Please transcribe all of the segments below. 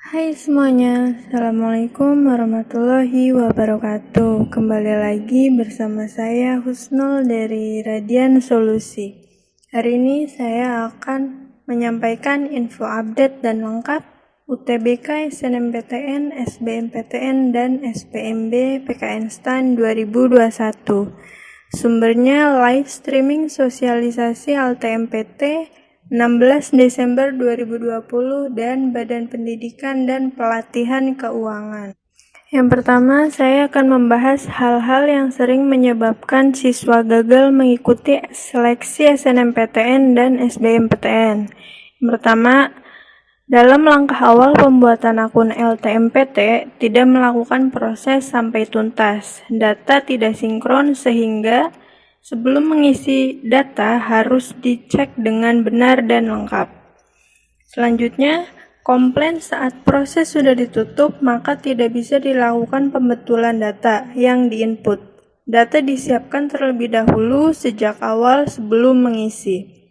Hai semuanya, Assalamualaikum warahmatullahi wabarakatuh. Kembali lagi bersama saya Husnul dari Radian Solusi. Hari ini saya akan menyampaikan info update dan lengkap UTBK, SNMPTN, SBMPTN, dan SPMB PKN STAN 2021. Sumbernya live streaming sosialisasi LTMPT 16 Desember 2020 dan Badan Pendidikan dan Pelatihan Keuangan. Yang pertama, saya akan membahas hal-hal yang sering menyebabkan siswa gagal mengikuti seleksi SNMPTN dan SBMPTN. Yang pertama, dalam langkah awal pembuatan akun LTMPT, tidak melakukan proses sampai tuntas. Data tidak sinkron sehingga sebelum mengisi data harus dicek dengan benar dan lengkap. Selanjutnya, komplain saat proses sudah ditutup, maka tidak bisa dilakukan pembetulan data yang diinput. Data disiapkan terlebih dahulu sejak awal sebelum mengisi.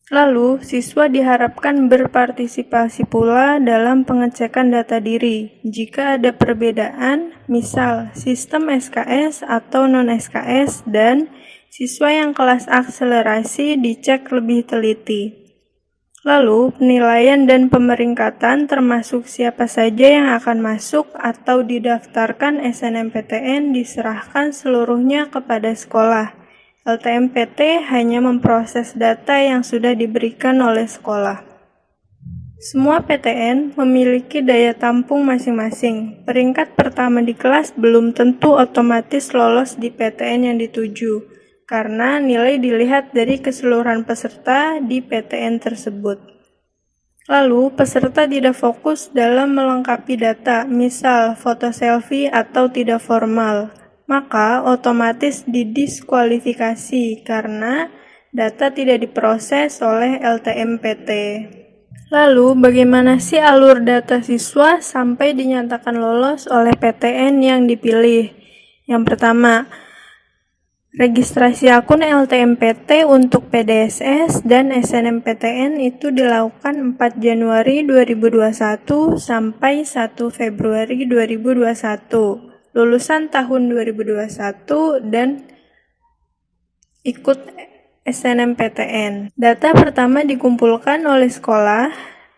Lalu, siswa diharapkan berpartisipasi pula dalam pengecekan data diri. Jika ada perbedaan, misal sistem SKS atau non-SKS dan siswa yang kelas akselerasi dicek lebih teliti. Lalu, penilaian dan pemeringkatan termasuk siapa saja yang akan masuk atau didaftarkan SNMPTN diserahkan seluruhnya kepada sekolah. LTMPT hanya memproses data yang sudah diberikan oleh sekolah. Semua PTN memiliki daya tampung masing-masing. Peringkat pertama di kelas belum tentu otomatis lolos di PTN yang dituju, karena nilai dilihat dari keseluruhan peserta di PTN tersebut. Lalu, peserta tidak fokus dalam melengkapi data, misal foto selfie atau tidak formal, maka otomatis didiskualifikasi karena data tidak diproses oleh LTMPT. Lalu, bagaimana sih alur data siswa sampai dinyatakan lolos oleh PTN yang dipilih? Yang pertama, registrasi akun LTMPT untuk PDSS dan SNMPTN itu dilakukan 4 Januari 2021 sampai 1 Februari 2021. Lulusan tahun 2021 dan ikut SNMPTN. Data pertama dikumpulkan oleh sekolah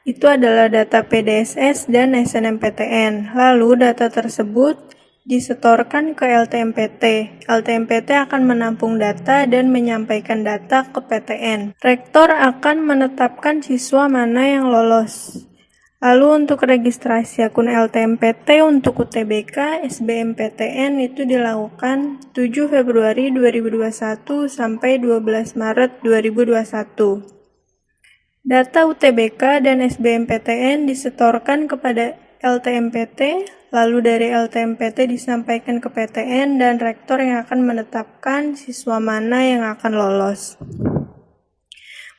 itu adalah data PDSS dan SNMPTN. Lalu data tersebut disetorkan ke LTMPT. LTMPT akan menampung data dan menyampaikan data ke PTN. Rektor akan menetapkan siswa mana yang lolos. Lalu untuk registrasi akun LTMPT untuk UTBK, SBMPTN itu dilakukan 7 Februari 2021 sampai 12 Maret 2021. Data UTBK dan SBMPTN disetorkan kepada LTMPT, lalu dari LTMPT disampaikan ke PTN dan rektor yang akan menetapkan siswa mana yang akan lolos.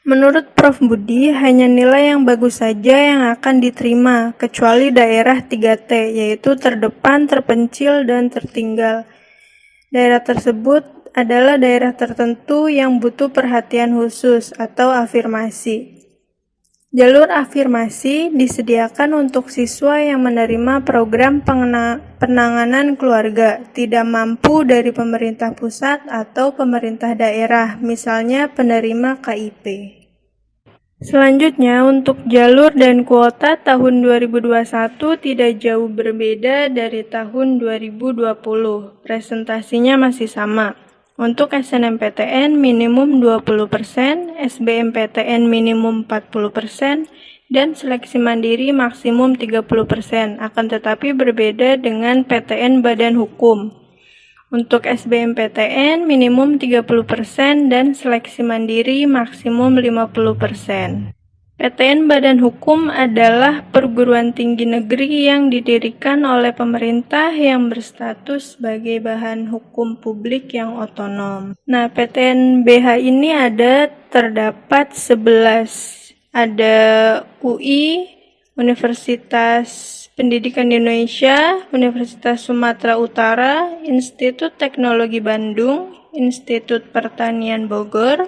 Menurut Prof. Budi, hanya nilai yang bagus saja yang akan diterima, kecuali daerah 3T, yaitu terdepan, terpencil, dan tertinggal. Daerah tersebut adalah daerah tertentu yang butuh perhatian khusus atau afirmasi. Jalur afirmasi disediakan untuk siswa yang menerima program penanganan keluarga tidak mampu dari pemerintah pusat atau pemerintah daerah, misalnya penerima KIP. Selanjutnya, untuk jalur dan kuota tahun 2021 tidak jauh berbeda dari tahun 2020. Presentasinya masih sama. Untuk SNMPTN minimum 20%, SBMPTN minimum 40%, dan seleksi mandiri maksimum 30%, akan tetapi berbeda dengan PTN Badan Hukum. Untuk SBMPTN minimum 30% dan seleksi mandiri maksimum 50%. PTN Badan Hukum adalah perguruan tinggi negeri yang didirikan oleh pemerintah yang berstatus sebagai bahan hukum publik yang otonom. Nah, PTN BH ini terdapat 11. Ada UI, Universitas Pendidikan Indonesia, Universitas Sumatera Utara, Institut Teknologi Bandung, Institut Pertanian Bogor,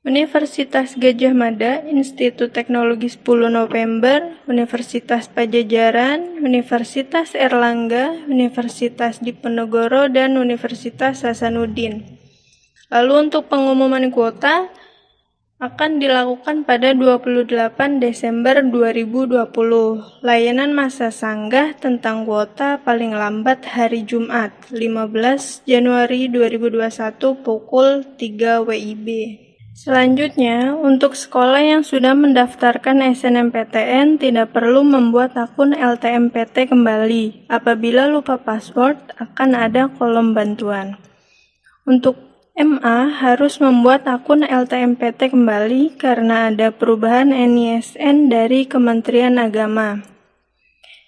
Universitas Gadjah Mada, Institut Teknologi 10 November, Universitas Pajajaran, Universitas Erlangga, Universitas Diponegoro, dan Universitas Hasanuddin. Lalu untuk pengumuman kuota akan dilakukan pada 28 Desember 2020. Layanan masa sanggah tentang kuota paling lambat hari Jumat, 15 Januari 2021 pukul 3 WIB. Selanjutnya, untuk sekolah yang sudah mendaftarkan SNMPTN tidak perlu membuat akun LTMPT kembali. Apabila lupa password, akan ada kolom bantuan. Untuk MA harus membuat akun LTMPT kembali karena ada perubahan NISN dari Kementerian Agama.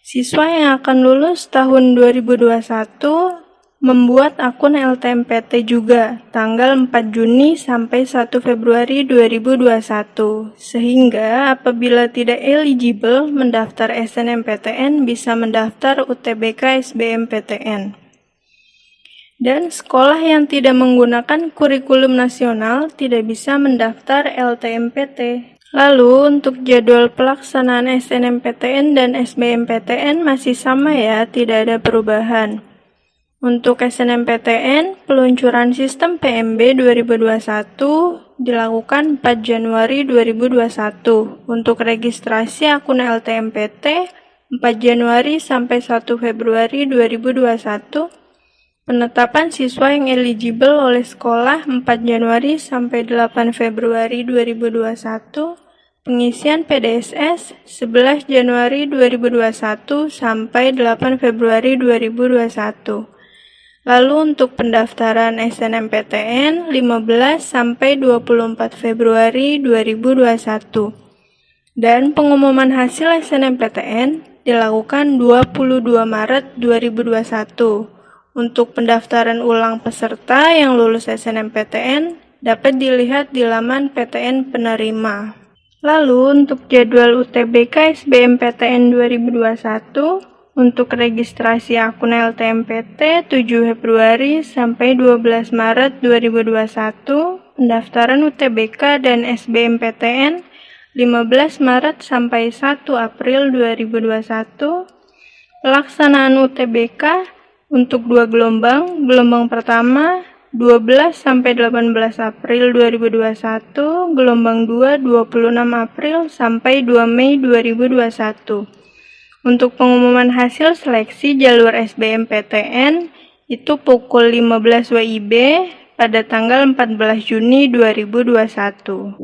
Siswa yang akan lulus tahun 2021 membuat akun LTMPT juga tanggal 4 Juni sampai 1 Februari 2021, sehingga apabila tidak eligible mendaftar SNMPTN bisa mendaftar UTBK SBMPTN. Dan sekolah yang tidak menggunakan kurikulum nasional tidak bisa mendaftar LTMPT. Lalu untuk jadwal pelaksanaan SNMPTN dan SBMPTN masih sama ya, tidak ada perubahan. Untuk SNMPTN, peluncuran sistem PMB 2021 dilakukan 4 Januari 2021. Untuk registrasi akun LTMPT 4 Januari sampai 1 Februari 2021. Penetapan siswa yang eligible oleh sekolah 4 Januari sampai 8 Februari 2021. Pengisian PDSS 11 Januari 2021 sampai 8 Februari 2021. Lalu untuk pendaftaran SNMPTN 15 sampai 24 Februari 2021. Dan pengumuman hasil SNMPTN dilakukan 22 Maret 2021. Untuk pendaftaran ulang peserta yang lulus SNMPTN dapat dilihat di laman PTN penerima. Lalu untuk jadwal UTBK SBMPTN 2021, untuk registrasi akun LTMPT 7 Februari sampai 12 Maret 2021, pendaftaran UTBK dan SBMPTN 15 Maret sampai 1 April 2021, pelaksanaan UTBK untuk 2 gelombang, gelombang pertama 12 sampai 18 April 2021, gelombang 2 26 April sampai 2 Mei 2021. Untuk pengumuman hasil seleksi jalur SBMPTN itu pukul 15 WIB pada tanggal 14 Juni 2021.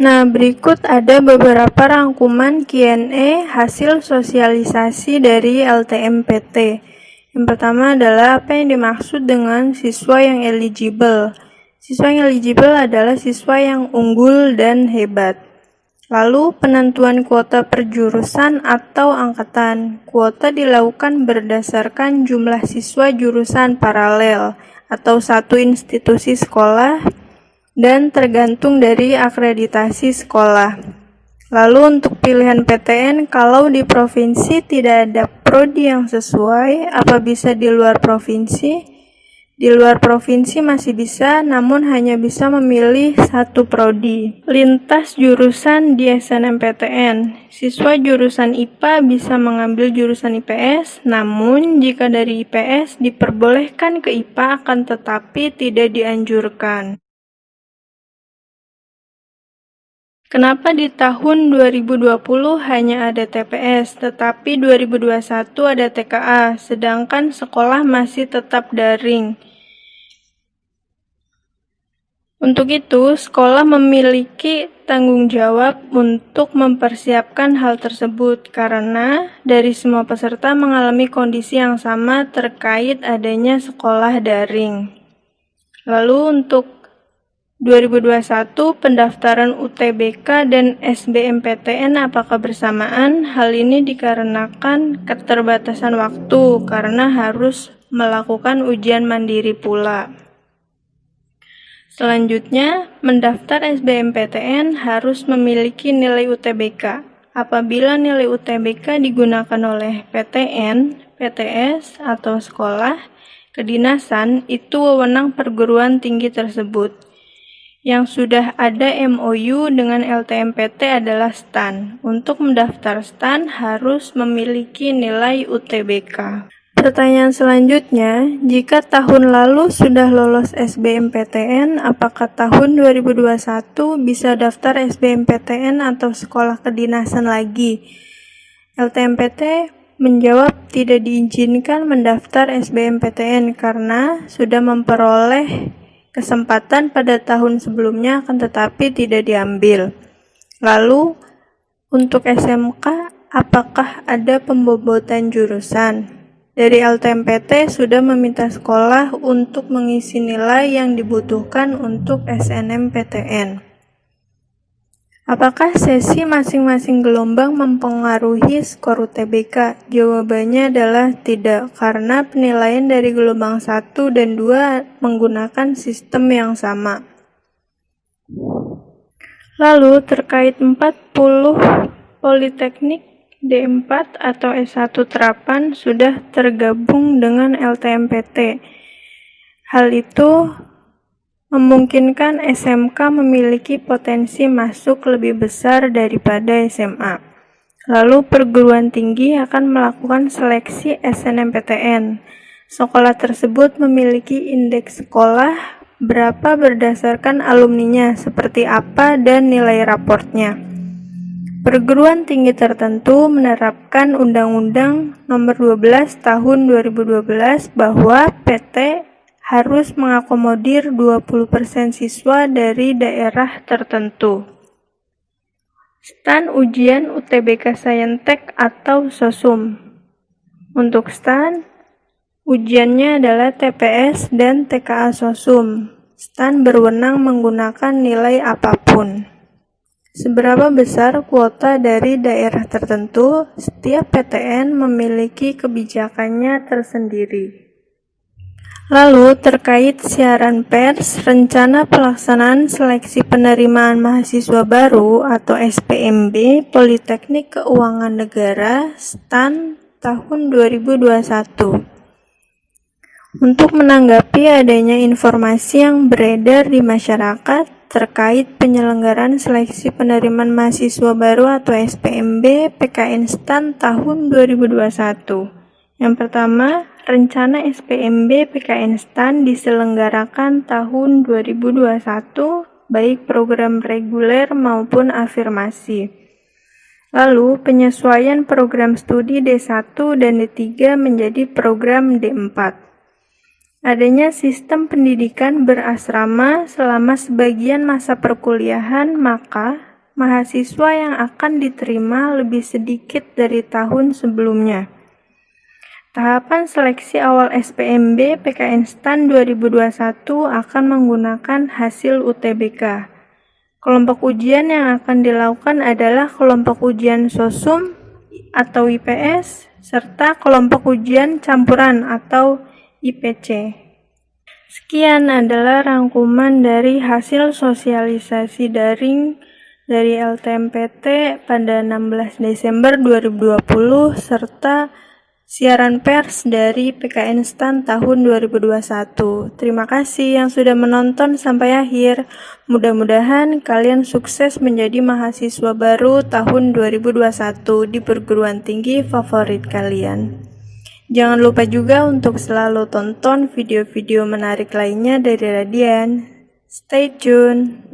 Nah, berikut ada beberapa rangkuman Q&A hasil sosialisasi dari LTMPT. Yang pertama adalah apa yang dimaksud dengan siswa yang eligible. Siswa yang eligible adalah siswa yang unggul dan hebat. Lalu penentuan kuota per jurusan atau angkatan. Kuota dilakukan berdasarkan jumlah siswa jurusan paralel atau satu institusi sekolah dan tergantung dari akreditasi sekolah. Lalu untuk pilihan PTN, kalau di provinsi tidak ada prodi yang sesuai, apa bisa di luar provinsi? Di luar provinsi masih bisa, namun hanya bisa memilih satu prodi. Lintas jurusan di SNMPTN. Siswa jurusan IPA bisa mengambil jurusan IPS, namun jika dari IPS diperbolehkan ke IPA akan tetapi tidak dianjurkan. Kenapa di tahun 2020 hanya ada TPS, tetapi 2021 ada TKA, sedangkan sekolah masih tetap daring? Untuk itu, sekolah memiliki tanggung jawab untuk mempersiapkan hal tersebut karena dari semua peserta mengalami kondisi yang sama terkait adanya sekolah daring. Lalu untuk 2021 pendaftaran UTBK dan SBMPTN apakah bersamaan? Hal ini dikarenakan keterbatasan waktu karena harus melakukan ujian mandiri pula. Selanjutnya, mendaftar SBMPTN harus memiliki nilai UTBK. Apabila nilai UTBK digunakan oleh PTN, PTS, atau sekolah, kedinasan, itu wewenang perguruan tinggi tersebut. Yang sudah ada MOU dengan LTMPT adalah STAN. Untuk mendaftar STAN harus memiliki nilai UTBK. Pertanyaan selanjutnya, jika tahun lalu sudah lolos SBMPTN, apakah tahun 2021 bisa daftar SBMPTN atau sekolah kedinasan lagi? LTMPT menjawab tidak diizinkan mendaftar SBMPTN karena sudah memperoleh kesempatan pada tahun sebelumnya akan tetapi tidak diambil. Lalu, untuk SMK, apakah ada pembobotan jurusan? Dari LTMPT sudah meminta sekolah untuk mengisi nilai yang dibutuhkan untuk SNMPTN. Apakah sesi masing-masing gelombang mempengaruhi skor UTBK? Jawabannya adalah tidak, karena penilaian dari gelombang 1 dan 2 menggunakan sistem yang sama. Lalu terkait 40 politeknik D4 atau S1 terapan sudah tergabung dengan LTMPT. Hal itu memungkinkan SMK memiliki potensi masuk lebih besar daripada SMA. Lalu perguruan tinggi akan melakukan seleksi SNMPTN. Sekolah tersebut memiliki indeks sekolah berapa berdasarkan alumninya, seperti apa, dan nilai raportnya. Perguruan tinggi tertentu menerapkan Undang-Undang Nomor 12 Tahun 2012 bahwa PT harus mengakomodir 20% siswa dari daerah tertentu. STAN ujian UTBK Saintek atau SOSUM. Untuk STAN, ujiannya adalah TPS dan TKA SOSUM. STAN berwenang menggunakan nilai apapun. Seberapa besar kuota dari daerah tertentu, setiap PTN memiliki kebijakannya tersendiri. Lalu, terkait siaran pers, rencana pelaksanaan seleksi penerimaan mahasiswa baru atau SPMB Politeknik Keuangan Negara STAN tahun 2021. Untuk menanggapi adanya informasi yang beredar di masyarakat terkait penyelenggaraan seleksi penerimaan mahasiswa baru atau SPMB PKN STAN tahun 2021. Yang pertama, rencana SPMB PKN STAN diselenggarakan tahun 2021, baik program reguler maupun afirmasi. Lalu, penyesuaian program studi D1 dan D3 menjadi program D4. Adanya sistem pendidikan berasrama selama sebagian masa perkuliahan, maka mahasiswa yang akan diterima lebih sedikit dari tahun sebelumnya. Tahapan seleksi awal SPMB PKN STAN 2021 akan menggunakan hasil UTBK. Kelompok ujian yang akan dilakukan adalah kelompok ujian SOSUM atau IPS, serta kelompok ujian campuran atau IPC. Sekian adalah rangkuman dari hasil sosialisasi daring dari LTMPT pada 16 Desember 2020 serta siaran pers dari PKN STAN tahun 2021. Terima kasih yang sudah menonton sampai akhir. Mudah-mudahan kalian sukses menjadi mahasiswa baru tahun 2021 di perguruan tinggi favorit kalian. Jangan lupa juga untuk selalu tonton video-video menarik lainnya dari Radian. Stay tune!